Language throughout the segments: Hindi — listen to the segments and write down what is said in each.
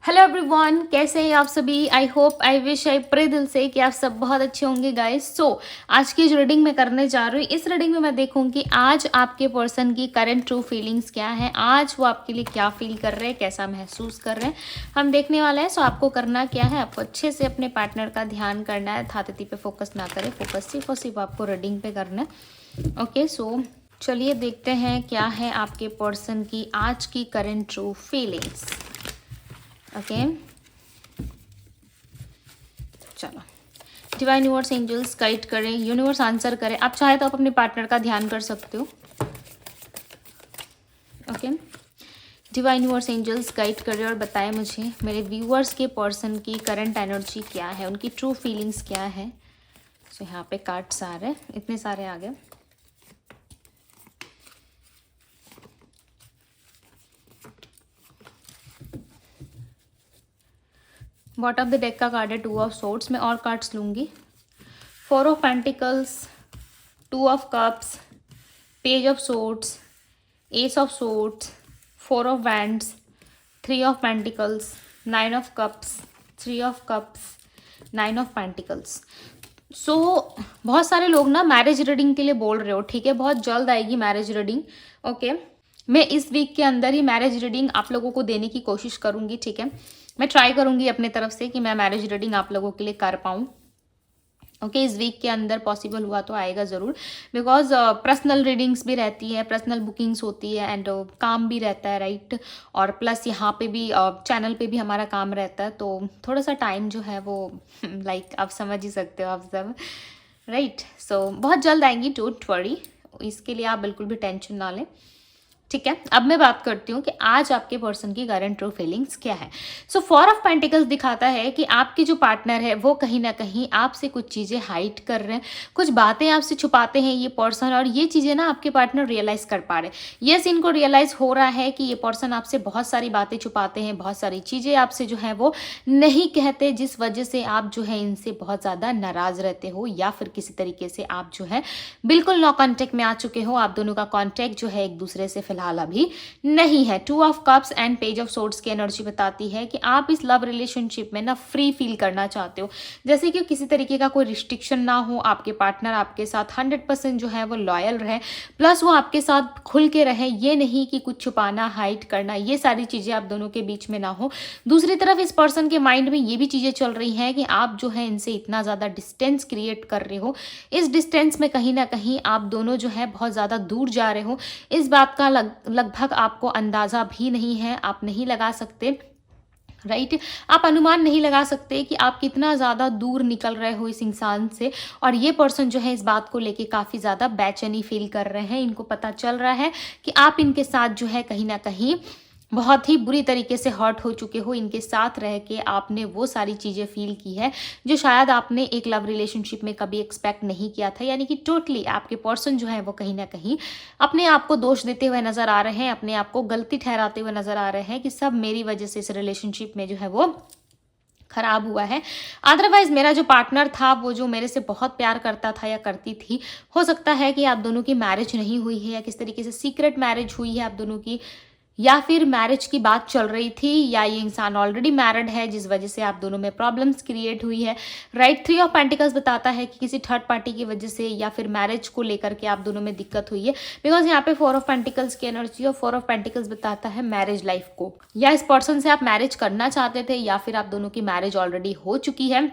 हेलो एवरीवन, कैसे हैं आप सभी। I hope, I wish, I pray दिल से कि आप सब बहुत अच्छे होंगे गाइस। आज की जो रीडिंग मैं करने जा रही हूँ, इस रीडिंग में मैं देखूंगी आज आपके पर्सन की करंट ट्रू फीलिंग्स क्या है, आज वो आपके लिए क्या फील कर रहे हैं, कैसा महसूस कर रहे हैं, हम देखने वाले हैं। आपको करना क्या है, आपको अच्छे से अपने पार्टनर का ध्यान करना है, थाती पे फोकस ना करें, फोकस सिर्फ और सिर्फ आपको रीडिंग पे करना है। ओके, चलिए देखते हैं क्या है आपके पर्सन की आज की करंट ट्रू फीलिंग्स। ओके, चलो डिवाइन यूनिवर्स एंजल्स गाइड करें, यूनिवर्स आंसर करें। आप चाहे तो आप अपने पार्टनर का ध्यान कर सकते हो। Okay, divine universe angels guide करें और बताएं मुझे मेरे व्यूअर्स के पर्सन की करंट एनर्जी क्या है, उनकी ट्रू फीलिंग्स क्या है। यहाँ पे कार्ड्स आ रहे हैं, इतने सारे आ गए। बॉटम ऑफ द डेक का कार्ड है 2 ऑफ सोर्ड्स। मैं और कार्ड्स लूँगी। 4 of pentacles, 2 of cups, page of swords, S of swords, 4 of wands, 3 of pentacles, 9 of cups, 3 of cups, 9 of pentacles. बहुत सारे लोग ना मैरिज रीडिंग के लिए बोल रहे हो, ठीक है। बहुत जल्द आएगी मैरिज रीडिंग। ओके, मैं इस वीक के अंदर ही मैरिज रीडिंग आप लोगों को देने की कोशिश करूंगी, ठीक है। मैं ट्राई करूंगी अपने तरफ से कि मैं मैरिज रीडिंग आप लोगों के लिए कर पाऊँ। ओके, इस वीक के अंदर पॉसिबल हुआ तो आएगा ज़रूर, बिकॉज पर्सनल रीडिंग्स भी रहती है, पर्सनल बुकिंग्स होती है, एंड काम भी रहता है, राइट। और प्लस यहाँ पे भी चैनल पे भी हमारा काम रहता है, तो थोड़ा सा टाइम जो है वो लाइक आप समझ ही सकते हो आप सब, राइट। बहुत जल्द आएंगी, डोंट वरी, इसके लिए आप बिल्कुल भी टेंशन ना लें, ठीक है। अब मैं बात करती हूँ कि आज आपके पर्सन की करंट ट्रू फीलिंग्स क्या है। 4 ऑफ पेंटिकल्स दिखाता है कि आपके जो पार्टनर है वो कहीं ना कहीं आपसे कुछ चीज़ें हाइड कर रहे हैं, कुछ बातें आपसे छुपाते हैं ये पर्सन, और ये चीज़ें ना आपके पार्टनर रियलाइज़ कर पा रहे हैं। यस, इनको रियलाइज़ हो रहा है कि ये पर्सन आपसे बहुत सारी बातें छुपाते हैं, बहुत सारी चीज़ें आपसे जो है वो नहीं कहते, जिस वजह से आप जो है इनसे बहुत ज़्यादा नाराज़ रहते हो, या फिर किसी तरीके से आप जो है बिल्कुल नो कॉन्टेक्ट में आ चुके हो। आप दोनों का कॉन्टेक्ट जो है एक दूसरे से फिलहाल अभी नहीं है। 2 of cups and page of swords की एनर्जी बताती है कि आप इस लव रिलेशनशिप में ना फ्री फील करना चाहते हो, जैसे कि किसी तरीके का कोई रिस्ट्रिक्शन ना हो। आपके पार्टनर आपके साथ 100% जो है वो लॉयल रहे, प्लस वो आपके साथ खुल के रहे, ये नहीं कि कुछ छुपाना, हाइड करना, ये सारी चीज़ें आप दोनों के बीच में ना हो। दूसरी तरफ इस पर्सन के माइंड में ये भी चीज़ें चल रही हैं कि आप जो है इनसे इतना ज़्यादा डिस्टेंस क्रिएट कर रहे हो, इस डिस्टेंस में कहीं ना कहीं आप दोनों जो है बहुत ज़्यादा दूर जा रहे हो। इस बात का लगभग आपको अंदाज़ा भी नहीं है, आप नहीं लगा सकते, राइट। आप अनुमान नहीं लगा सकते कि आप कितना ज़्यादा दूर निकल रहे हो इस इंसान से, और ये पर्सन जो है इस बात को लेके काफ़ी ज़्यादा बेचैनी फील कर रहे हैं। इनको पता चल रहा है कि आप इनके साथ जो है कहीं ना कहीं बहुत ही बुरी तरीके से हर्ट हो चुके हो। इनके साथ रह के आपने वो सारी चीज़ें फील की है जो शायद आपने एक लव रिलेशनशिप में कभी एक्सपेक्ट नहीं किया था, यानी कि टोटली आपके पर्सन जो है वो कहीं ना कहीं अपने आप को दोष देते हुए नज़र आ रहे हैं, अपने आप को गलती ठहराते हुए नज़र आ रहे हैं कि सब मेरी वजह से इस रिलेशनशिप में जो है वो खराब हुआ है। अदरवाइज मेरा जो पार्टनर था वो जो मेरे से बहुत प्यार करता था या करती थी, हो सकता है कि आप दोनों की मैरिज नहीं हुई है, या किस तरीके से सीक्रेट मैरिज हुई है आप दोनों की, या फिर मैरिज की बात चल रही थी, या ये इंसान ऑलरेडी मैरिड है जिस वजह से आप दोनों में प्रॉब्लम्स क्रिएट हुई है, राइट। 3 ऑफ पेंटिकल्स बताता है कि किसी थर्ड पार्टी की वजह से या फिर मैरिज को लेकर के आप दोनों में दिक्कत हुई है, बिकॉज यहाँ पे 4 ऑफ पेंटिकल्स की एनर्जी, और 4 ऑफ पेंटिकल्स बताता है मैरिज लाइफ को, या इस पर्सन से आप मैरिज करना चाहते थे, या फिर आप दोनों की मैरिज ऑलरेडी हो चुकी है,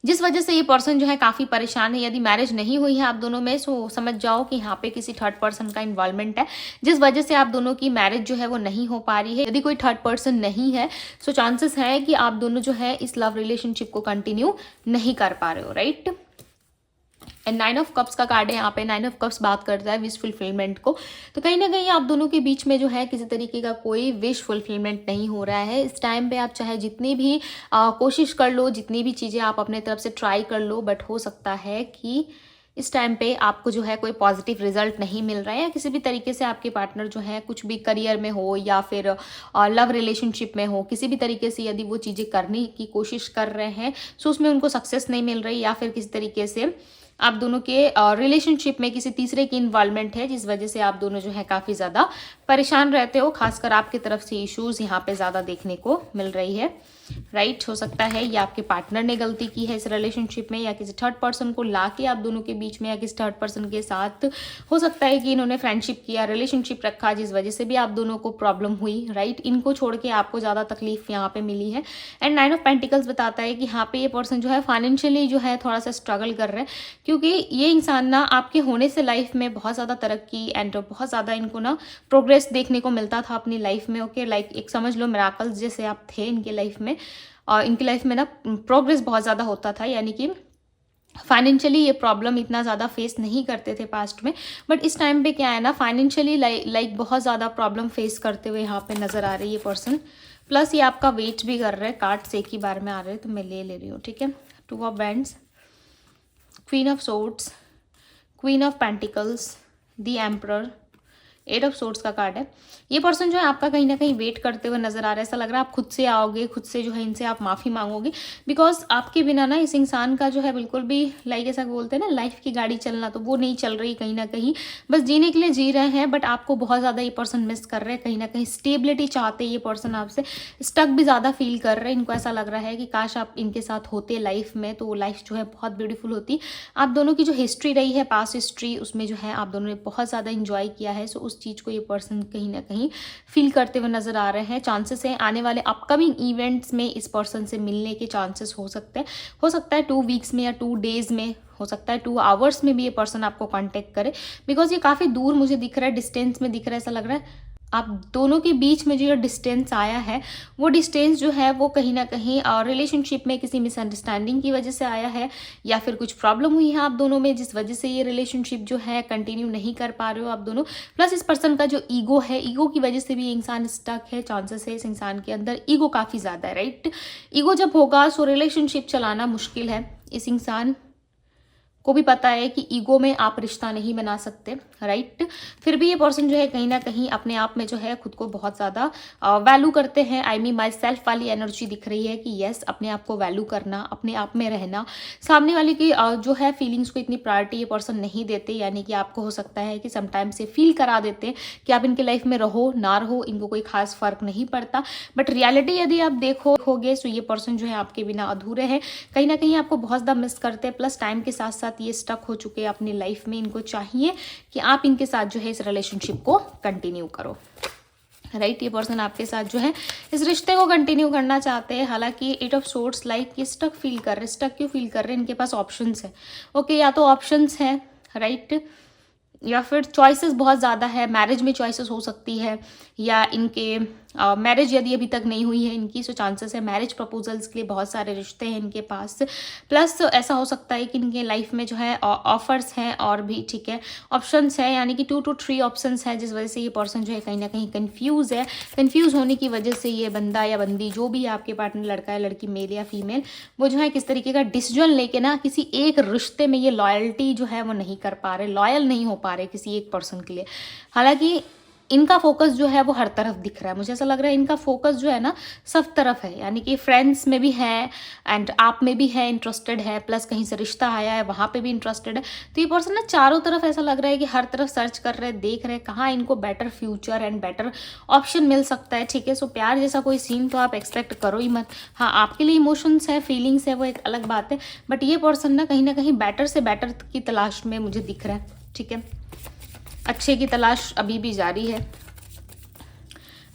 जिस वजह से ये पर्सन जो है काफ़ी परेशान है। यदि मैरिज नहीं हुई है आप दोनों में, सो समझ जाओ कि यहाँ पे किसी थर्ड पर्सन का इन्वॉल्वमेंट है, जिस वजह से आप दोनों की मैरिज जो है वो नहीं हो पा रही है। यदि कोई थर्ड पर्सन नहीं है, सो चांसेस है कि आप दोनों जो है इस लव रिलेशनशिप को कंटिन्यू नहीं कर पा रहे हो, राइट। एंड 9 ऑफ कप्स का कार्ड है यहाँ पे। 9 ऑफ कप्स बात करता है विश फुलफिलमेंट को, तो कहीं ना कहीं आप दोनों के बीच में जो है किसी तरीके का कोई विश फुलफिलमेंट नहीं हो रहा है इस टाइम पे। आप चाहे जितनी भी कोशिश कर लो, जितनी भी चीज़ें आप अपने तरफ से ट्राई कर लो, बट हो सकता है कि इस टाइम पे आपको जो है कोई पॉजिटिव रिजल्ट नहीं मिल रहा है, या किसी भी तरीके से आपके पार्टनर जो है कुछ भी करियर में हो या फिर लव रिलेशनशिप में हो, किसी भी तरीके से यदि वो चीज़ें करने की कोशिश कर रहे हैं, सो उसमें उनको सक्सेस नहीं मिल रही, या फिर किसी तरीके से आप दोनों के रिलेशनशिप में किसी तीसरे की इन्वॉल्वमेंट है, जिस वजह से आप दोनों जो है काफ़ी ज़्यादा परेशान रहते हो, खासकर आपकी तरफ से इश्यूज यहाँ पे ज़्यादा देखने को मिल रही है, राइट। हो सकता है ये आपके पार्टनर ने गलती की है इस रिलेशनशिप में, या किसी थर्ड पर्सन को ला के आप दोनों के बीच में, या किसी थर्ड पर्सन के साथ हो सकता है कि इन्होंने फ्रेंडशिप किया, रिलेशनशिप रखा, जिस वजह से भी आप दोनों को प्रॉब्लम हुई, राइट। इनको छोड़ के आपको ज़्यादा तकलीफ यहाँ पे मिली है। एंड 9 ऑफ पेंटिकल्स बताता है कि यहाँ पे ये पर्सन जो है फाइनेंशियली जो है थोड़ा सा स्ट्रगल कर रहे हैं, क्योंकि ये इंसान ना आपके होने से लाइफ में बहुत ज़्यादा तरक्की एंड बहुत ज़्यादा इनको ना प्रोग्रेस देखने को मिलता था अपनी लाइफ में। ओके, लाइक एक समझ लो मिराकल्स जैसे आप थे इनके लाइफ में, और इनकी लाइफ में ना प्रोग्रेस बहुत ज़्यादा होता था, यानी कि फाइनेंशियली ये प्रॉब्लम इतना ज़्यादा फेस नहीं करते थे पास्ट में, बट इस टाइम पे क्या है ना, फाइनेंशियली लाइक बहुत ज़्यादा प्रॉब्लम फेस करते हुए यहाँ पे नज़र आ रही है पर्सन। प्लस ये आपका वेट भी कर रहे हैं, कार्ड्स एक ही बार में आ रहे हैं तो मैं ले रही हूँ, ठीक है। 2 of bands, queen of swords, queen of pentacles, the emperor, 8 of swords का कार्ड है। ये पर्सन जो है आपका कहीं ना कहीं वेट करते हुए नजर आ रहा है। ऐसा लग रहा है आप खुद से आओगे, खुद से जो है इनसे आप माफ़ी मांगोगे, बिकॉज आपके बिना ना इस इंसान का जो है बिल्कुल भी लाइक ऐसा बोलते हैं ना लाइफ की गाड़ी चलना, तो वो नहीं चल रही कहीं ना कहीं। बस जीने के लिए जी रहे हैं, बट आपको बहुत ज़्यादा ये पर्सन मिस कर रहे हैं, कहीं ना कहीं स्टेबिलिटी चाहते हैं ये पर्सन आपसे, स्टक भी ज़्यादा फील कर रहे हैं। इनको ऐसा लग रहा है कि काश आप इनके साथ होते लाइफ में, तो लाइफ जो है बहुत ब्यूटीफुल होती। आप दोनों की जो हिस्ट्री रही है, पास्ट हिस्ट्री, उसमें जो है आप दोनों ने बहुत ज़्यादा इंजॉय किया है, सो उस चीज़ को ये पर्सन कहीं ना कहीं फील करते हुए नजर आ रहे हैं। चांसेस है आने वाले अपकमिंग इवेंट्स में इस पर्सन से मिलने के चांसेस हो सकते हैं। हो सकता है 2 वीक्स में या 2 डेज में, हो सकता है 2 आवर्स में भी ये पर्सन आपको कांटेक्ट करे, बिकॉज ये काफ़ी दूर मुझे दिख रहा है, डिस्टेंस में दिख रहा है। ऐसा लग रहा है आप दोनों के बीच में जो डिस्टेंस आया है, वो डिस्टेंस जो है वो कहीं ना कहीं रिलेशनशिप में किसी मिसअंडरस्टैंडिंग की वजह से आया है, या फिर कुछ प्रॉब्लम हुई है आप दोनों में, जिस वजह से ये रिलेशनशिप जो है कंटिन्यू नहीं कर पा रहे हो आप दोनों। प्लस इस पर्सन का जो ईगो है, ईगो की वजह से भी ये इंसान स्टक है। चांसेस है इस इंसान के अंदर ईगो काफ़ी ज़्यादा है, राइट। ईगो जब होगा सो रिलेशनशिप चलाना मुश्किल है। इस इंसान को भी पता है कि ईगो में आप रिश्ता नहीं बना सकते, राइट। फिर भी ये पर्सन जो है कहीं ना कहीं अपने आप में जो है खुद को बहुत ज़्यादा वैल्यू करते हैं। आई मीन माई सेल्फ वाली एनर्जी दिख रही है कि यस, अपने आप को वैल्यू करना, अपने आप में रहना। सामने वाले की जो है फीलिंग्स को इतनी प्रायोरिटी ये पर्सन नहीं देते, यानी कि आपको हो सकता है कि समटाइम से फील करा देते हैं कि आप इनके लाइफ में रहो ना रहो, इनको कोई खास फर्क नहीं पड़ता। बट रियलिटी यदि आप देखोगे तो ये पर्सन जो है आपके बिना अधूरे हैं, कहीं ना कहीं आपको बहुत ज़्यादा मिस करते हैं। प्लस टाइम के साथ साथ ये स्टक हो चुके हैं अपनी लाइफ में। इनको चाहिए कि आप इनके साथ जो है इस रिलेशनशिप को कंटिन्यू करो, राइट। ये पर्सन आपके साथ जो है इस रिश्ते को कंटिन्यू करना चाहते हैं। हालांकि 8 ऑफ सोर्ड्स लाइक ये स्टक फील कर रहे हैं। स्टक क्यों फील कर रहे हैं? इनके पास ऑप्शंस है, ओके, या तो ऑप्शंस है, राइट, या फिर चॉइसेस बहुत ज़्यादा है। मैरिज में चॉइसेस हो सकती है, या इनके मैरिज यदि अभी तक नहीं हुई है इनकी, सो चांसेस है मैरिज प्रपोजल्स के लिए बहुत सारे रिश्ते हैं इनके पास। प्लस ऐसा हो सकता है कि इनके लाइफ में जो है ऑफर्स हैं और भी, ठीक है, ऑप्शंस है, यानी कि 2 to 3 ऑप्शंस हैं, जिस वजह से ये पर्सन जो है कहीं ना कहीं कंफ्यूज है। कंफ्यूज होने की वजह से ये बंदा या बंदी, जो भी आपके पार्टनर, लड़का है लड़की, मेल या फीमेल, वो जो है किस तरीके का डिसीजन लेके ना किसी एक रिश्ते में ये लॉयल्टी जो है वो नहीं कर पा रहे, लॉयल नहीं हो पा रहे किसी एक पर्सन के लिए। हालांकि इनका फोकस जो है वो हर तरफ दिख रहा है। मुझे ऐसा लग रहा है इनका फोकस जो है ना सब तरफ है, यानी कि फ्रेंड्स में भी है एंड आप में भी है, इंटरेस्टेड है, प्लस कहीं से रिश्ता आया है वहाँ पे भी इंटरेस्टेड है। तो ये पर्सन ना चारों तरफ ऐसा लग रहा है कि हर तरफ सर्च कर रहे हैं, देख रहे हैं कहाँ इनको better future and better option मिल सकता है, ठीक है। सो प्यार जैसा कोई सीन तो आप एक्सपेक्ट करो ही मत। हाँ, आपके लिए इमोशंस है, फीलिंग्स है, वो एक अलग बात है, बट ये पर्सन ना कहीं बेटर से बेटर की तलाश में मुझे दिख रहा है, ठीक है। अच्छे की तलाश अभी भी जारी है।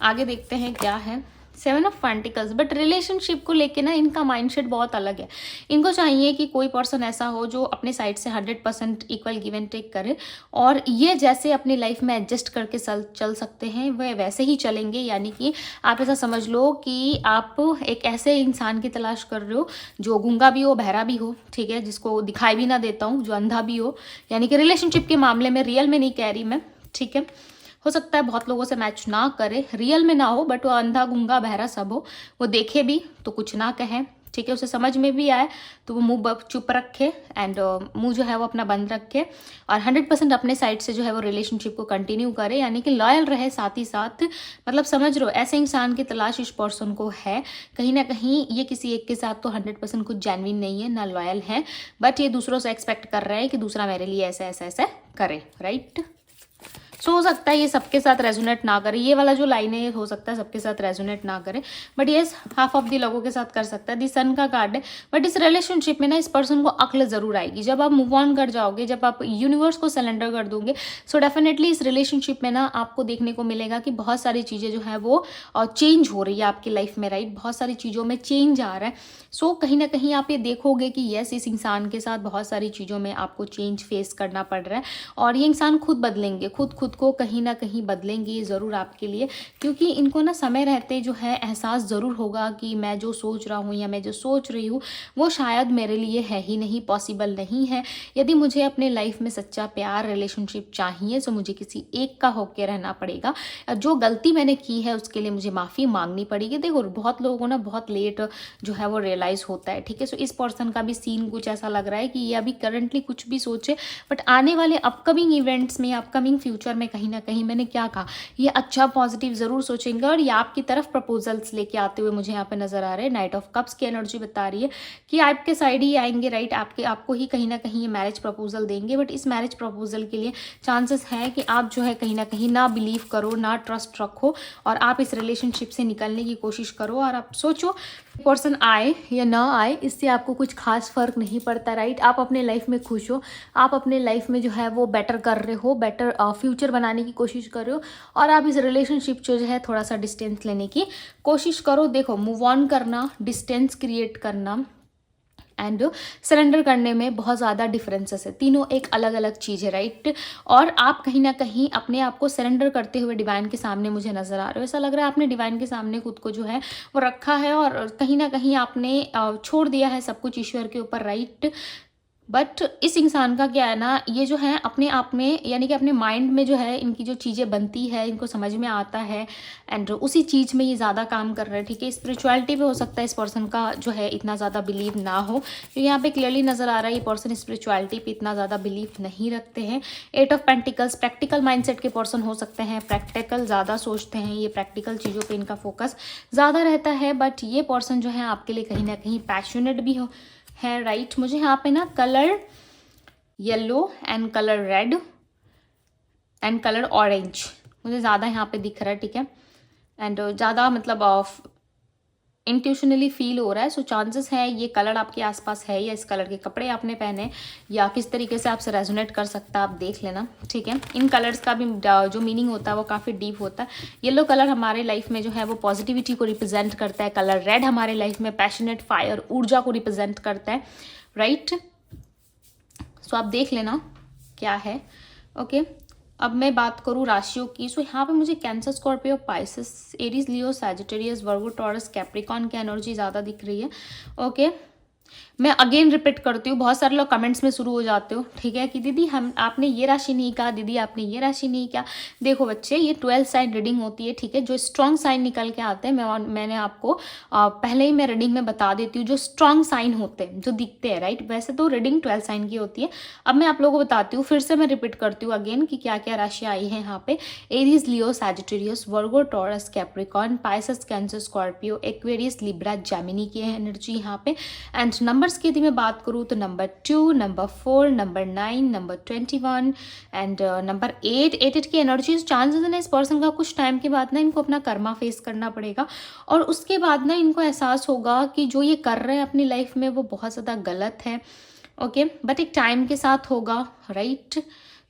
आगे देखते हैं क्या है। 7 ऑफ पेंटिकल्स, बट रिलेशनशिप को लेके ना इनका माइंडसेट बहुत अलग है। इनको चाहिए कि कोई पर्सन ऐसा हो जो अपने साइड से 100% इक्वल गिव एंड टेक करे, और ये जैसे अपनी लाइफ में एडजस्ट करके चल सकते हैं वह वैसे ही चलेंगे। यानी कि आप ऐसा समझ लो कि आप एक ऐसे इंसान की तलाश कर रहे हो जो गूंगा भी हो, बहरा भी हो, ठीक है, जिसको दिखाई भी ना देता हूँ, जो अंधा भी हो, यानी कि रिलेशनशिप के मामले में, रियल में नहीं कह रही मैं, ठीक है। हो सकता है बहुत लोगों से मैच ना करे, रियल में ना हो, बट वो अंधा गूंगा बहरा सब हो, वो देखे भी तो कुछ ना कहे, ठीक है, उसे समझ में भी आए तो वो मुंह चुप रखे एंड मुंह जो है वो अपना बंद रखे, और 100% अपने साइड से जो है वो रिलेशनशिप को कंटिन्यू करे, यानी कि लॉयल रहे साथ ही साथ। मतलब समझ लो ऐसे इंसान की तलाश इस पर्सन को है। कहीं ना कहीं ये किसी एक के साथ तो 100% कुछ जेन्युइन नहीं है, ना लॉयल है, बट ये दूसरों से एक्सपेक्ट कर रहे हैं कि दूसरा मेरे लिए ऐसा ऐसा ऐसा करे, राइट। सो हो सकता है ये सबके साथ रेजोनेट ना करे, ये वाला जो लाइन है ये हो सकता है सबके साथ रेजोनेट ना करे, बट ये हाफ ऑफ द लोगों के साथ कर सकता है। दी सन का कार्ड है, बट इस रिलेशनशिप में ना इस पर्सन को अक्ल जरूर आएगी जब आप मूव ऑन कर जाओगे, जब आप यूनिवर्स को सरेंडर कर दोगे। सो डेफिनेटली इस रिलेशनशिप में ना आपको देखने को मिलेगा कि बहुत सारी चीज़ें जो है वो चेंज हो रही है आपकी लाइफ में, राइट। बहुत सारी चीज़ों में चेंज आ रहा है। सो कहीं ना कहीं आप ये देखोगे कि यस, इस इंसान के साथ बहुत सारी चीज़ों में आपको चेंज फेस करना पड़ रहा है, और ये इंसान खुद बदलेंगे, खुद को कहीं ना कहीं बदलेंगे ये ज़रूर आपके लिए, क्योंकि इनको ना समय रहते जो है एहसास ज़रूर होगा कि मैं जो सोच रहा हूँ या मैं जो सोच रही हूँ वो शायद मेरे लिए है ही नहीं, पॉसिबल नहीं है। यदि मुझे अपने लाइफ में सच्चा प्यार रिलेशनशिप चाहिए तो मुझे किसी एक का होके रहना पड़ेगा। जो गलती मैंने की है उसके लिए मुझे माफ़ी मांगनी पड़ेगी। देखो बहुत लोगों को ना बहुत लेट जो है वो रियलाइज़ होता है, ठीक है। सो इस पर्सन का भी सीन कुछ ऐसा लग रहा है कि ये अभी करंटली कुछ भी सोचे, बट आने वाले अपकमिंग इवेंट्स में, अपकमिंग फ्यूचर में कहीं ना कहीं, मैंने क्या कहा, ये अच्छा पॉजिटिव ज़रूर सोचेंगे, और ये आपकी तरफ प्रपोजल्स लेके आते हुए मुझे यहाँ पे नजर आ रहे हैं। नाइट ऑफ कप्स की एनर्जी बता रही है कि आपके साइड ही आएंगे, राइट। आपको ही कहीं ना कहीं ये मैरिज प्रपोजल देंगे, बट इस मैरिज प्रपोजल के लिए चांसेस है कि आप जो है कहीं ना कहीं ना बिलीव करो, ना ट्रस्ट रखो, और आप इस रिलेशनशिप से निकलने की कोशिश करो, और आप सोचो पर्सन आए या ना आए इससे आपको कुछ खास फर्क नहीं पड़ता, राइट। आप अपने लाइफ में खुश हो, आप अपने लाइफ में जो है वो बेटर कर रहे हो, बेटर फ्यूचर बनाने की कोशिश कर रहे हो, और आप इस रिलेशनशिप जो है थोड़ा सा डिस्टेंस लेने की कोशिश करो। देखो मूव ऑन करना, डिस्टेंस क्रिएट करना एंड सरेंडर करने में बहुत ज़्यादा डिफरेंसेस है, तीनों एक अलग अलग चीज़ है, राइट। और आप कहीं ना कहीं अपने आप को सरेंडर करते हुए डिवाइन के सामने मुझे नज़र आ रहे हो। ऐसा लग रहा है आपने डिवाइन के सामने खुद को जो है वो रखा है, और कहीं ना कहीं आपने छोड़ दिया है सब कुछ ईश्वर के ऊपर, राइट। बट इस इंसान का क्या है ना, ये जो है अपने आप में, यानी कि अपने माइंड में जो है इनकी जो चीज़ें बनती है, इनको समझ में आता है, एंड उसी चीज़ में ये ज़्यादा काम कर रहे हैं, ठीक है। स्पिरिचुअलिटी पे हो सकता है इस पर्सन का जो है इतना ज़्यादा बिलीव ना हो, तो यहाँ पे क्लियरली नज़र आ रहा है ये पर्सन स्पिरिचुअलिटी पे इतना ज़्यादा बिलीव नहीं रखते हैं। 8 ऑफ पेंटिकल्स, प्रैक्टिकल माइंडसेट के पर्सन हो सकते हैं, प्रैक्टिकल ज़्यादा सोचते हैं, ये प्रैक्टिकल चीज़ों पर इनका फोकस ज़्यादा रहता है, बट ये पर्सन जो है आपके लिए कहीं ना कहीं पैशनेट भी हो है, राइट। मुझे यहाँ पे ना colour yellow and colour red and colour orange मुझे ज़्यादा यहाँ पे दिख रहा है, ठीक है। एंड ज़्यादा मतलब इंट्यूशनली फील हो रहा है। सो चांसेस है ये कलर आपके आसपास है, या इस कलर के कपड़े आपने पहने, या किस तरीके से आपसे रेजोनेट कर सकता है, आप देख लेना, ठीक है। इन कलर्स का भी जो मीनिंग होता है वो काफ़ी डीप होता है। येलो कलर हमारे लाइफ में जो है वो पॉजिटिविटी को रिप्रेजेंट करता है, कलर रेड हमारे लाइफ में पैशनेट फायर, ऊर्जा को रिप्रेजेंट करता है, राइट। सो आप देख लेना क्या है, ओके। अब मैं बात करूँ राशियों की। सो यहाँ पे मुझे cancer, Scorpio, Pisces, Aries, Leo, Sagittarius, Virgo, Taurus, Capricorn की एनर्जी ज़्यादा दिख रही है, ओके। मैं अगेन रिपीट करती हूँ, बहुत सारे लोग कमेंट्स में शुरू हो जाते हो, ठीक है, कि दीदी आपने ये राशि नहीं कहा, दीदी आपने ये राशि नहीं कहा। देखो बच्चे, ये 12 साइन रीडिंग होती है, ठीक है। जो स्ट्रॉन्ग साइन निकल के आते हैं मैंने आपको पहले ही मैं रीडिंग में बता देती हूँ, जो स्ट्रॉन्ग साइन होते हैं, जो दिखते हैं, राइट। वैसे तो रीडिंग 12 साइन की होती है। अब मैं आप लोगों को बताती हूँ, फिर से मैं रिपीट करती हूँ अगेन कि क्या क्या राशि आई है यहाँ पे। Aries, Leo, Sagittarius, Virgo, Taurus, Capricorn, Pisces, Cancer, Scorpio, Aquarius, Libra, Gemini की है एनर्जी यहाँ पे। एंड नंबर्स की यदि मैं बात करूँ तो number 2, number 4, number 9, number 21 and number 8 की एनर्जी। चांसेस है ना इस पर्सन का कुछ टाइम के बाद ना इनको अपना कर्मा फेस करना पड़ेगा, और उसके बाद ना इनको एहसास होगा कि जो ये कर रहे हैं अपनी लाइफ में वो बहुत ज़्यादा गलत है, ओके। बट एक टाइम के साथ होगा, राइट।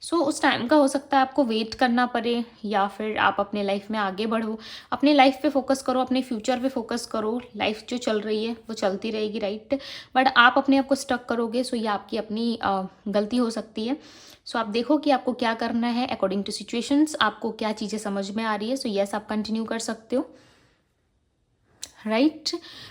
सो उस टाइम का हो सकता है आपको वेट करना पड़े, या फिर आप अपने लाइफ में आगे बढ़ो, अपने लाइफ पे फोकस करो, अपने फ्यूचर पे फोकस करो। लाइफ जो चल रही है वो चलती रहेगी, राइट। बट आप अपने आप को स्टक करोगे, सो ये आपकी अपनी गलती हो सकती है। सो आप देखो कि आपको क्या करना है अकॉर्डिंग टू सिचुएशंस, आपको क्या चीज़ें समझ में आ रही है। सो यस, आप कंटिन्यू कर सकते हो, राइट।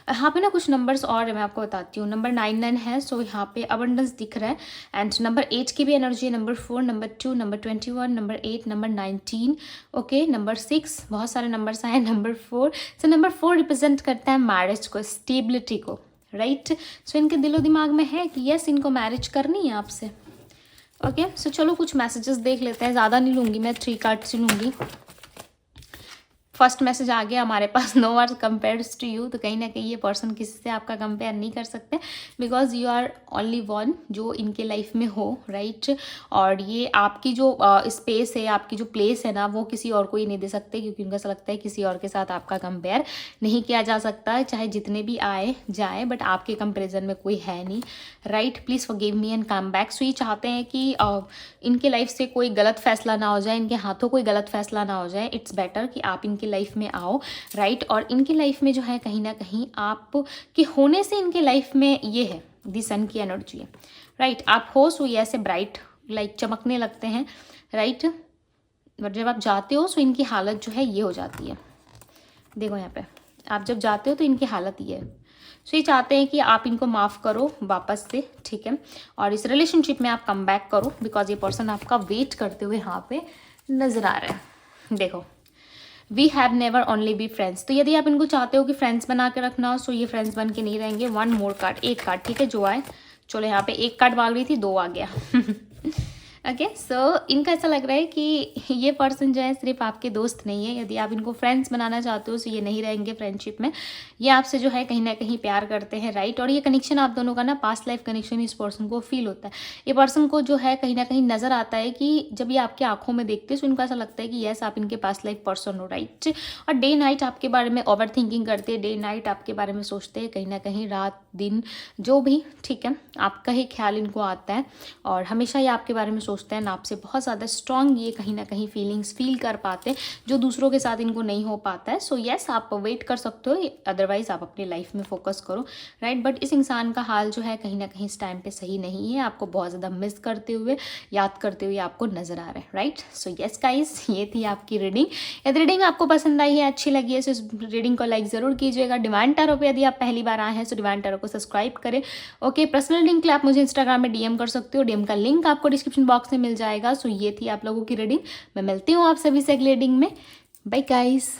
यहाँ पे ना कुछ नंबर्स और है, मैं आपको बताती हूँ। नंबर 99 है, सो यहाँ पे अबंडेंस दिख रहा है। एंड नंबर 8 की भी एनर्जी है, number 4, number 2, number 21, number 8, number 19, okay. Number 6, बहुत सारे नंबर्स आए। नंबर 4, सो नंबर 4 रिप्रेजेंट करता है मैरिज को, स्टेबिलिटी को, राइट। सो इनके दिलो दिमाग में है कि यस, इनको मैरिज करनी है आपसे, ओके। सो चलो कुछ मैसेजेस देख लेते हैं, ज़्यादा नहीं लूँगी मैं, 3 कार्ड्स ही लूँगी। फर्स्ट मैसेज आ गया हमारे पास, no are compares to you. तो कहीं ना कहीं ये पर्सन किसी से आपका कंपेयर नहीं कर सकते, because you are only one जो इनके लाइफ में हो, राइट। और ये आपकी जो स्पेस है, आपकी जो प्लेस है ना, वो किसी और को ही नहीं दे सकते, क्योंकि उनका ऐसा लगता है किसी और के साथ आपका कंपेयर नहीं किया जा सकता, चाहे जितने भी आए जाए, बट आपके कंपेरिजन में कोई है नहीं, right. Please forgive me and come back. So ये चाहते हैं कि इनके लाइफ से कोई गलत फैसला ना हो जाए, इनके हाथों कोई गलत फैसला ना हो जाए। इट्स बेटर कि आप इनकी लाइफ में आओ, राइट। और इनकी लाइफ में जो है कहीं ना कहीं आप के होने से इनके लाइफ में ये है दी सन की एनर्जी है, राइट। आप हो सो ये ऐसे ब्राइट लाइक चमकने लगते हैं, राइट। और जब आप जाते हो सो इनकी हालत जो है ये हो जाती है। देखो यहाँ पे आप जब जाते हो तो इनकी हालत ये है। सो ये चाहते हैं कि आप इनको माफ़ करो वापस से, ठीक है। और इस रिलेशनशिप में आप कम बैक करो, बिकॉज ये पर्सन आपका वेट करते हुए यहाँ पे नजर आ रहा है। देखो, we have never only be friends. तो यदि आप इनको चाहते हो कि फ्रेंड्स बना के रखना हो, सो ये फ्रेंड्स बन के नहीं रहेंगे। वन मोर कार्ड, एक कार्ड, ठीक है, जो आए। चलो यहाँ पे एक कार्ड मांग रही थी, दो आ गया। ओके, सो इनका ऐसा लग रहा है कि ये पर्सन जो है सिर्फ आपके दोस्त नहीं है। यदि आप इनको फ्रेंड्स बनाना चाहते हो, सो ये नहीं रहेंगे फ्रेंडशिप में। ये आपसे जो है कहीं ना कहीं प्यार करते हैं, राइट। और ये कनेक्शन आप दोनों का ना पास्ट लाइफ कनेक्शन इस पर्सन को फील होता है। ये पर्सन को जो है कहीं ना कहीं नजर आता है कि जब ये आपकी आंखों में देखते हैं, सो इनको ऐसा लगता है कि यस, आप इनके पास्ट लाइफ पर्सन हो, राइट। और डे नाइट आपके बारे में ओवर थिंकिंग करते हैं, डे नाइट आपके बारे में सोचते हैं, कहीं ना कहीं रात दिन जो भी, ठीक है, आपका ही ख्याल इनको आता है। और हमेशा ये आपके बारे में सोचते हैं, आपसे बहुत ज़्यादा स्ट्रॉन्ग ये कहीं ना कहीं फीलिंग्स फील कर पाते हैं, जो दूसरों के साथ इनको नहीं हो पाता है। सो यस, आप वेट कर सकते हो, अदरवाइज आप अपनी लाइफ में फोकस करो, राइट। बट इस इंसान का हाल जो है कहीं ना कहीं इस टाइम पे सही नहीं है, आपको बहुत ज़्यादा मिस करते हुए, याद करते हुए आपको नजर आ रहा है, राइट। सो यस गाइस, ये थी आपकी रीडिंग। यदि रीडिंग आपको पसंद आई है, अच्छी लगी है, तो इस रीडिंग को लाइक ज़रूर कीजिएगा। डिवाइन टैरो पे यदि आप पहली बार आए हैं तो डिवाइन टैरो को सब्सक्राइब करें, ओके। पर्सनल लिंक के लिए आप मुझे इंस्टाग्राम में DM कर सकते हो, DM का लिंक आपको डिस्क्रिप्शन बॉक्स में मिल जाएगा। सो ये थी आप लोगों की रीडिंग। मैं मिलती हूँ आप सभी से अगली रीडिंग में। Bye guys.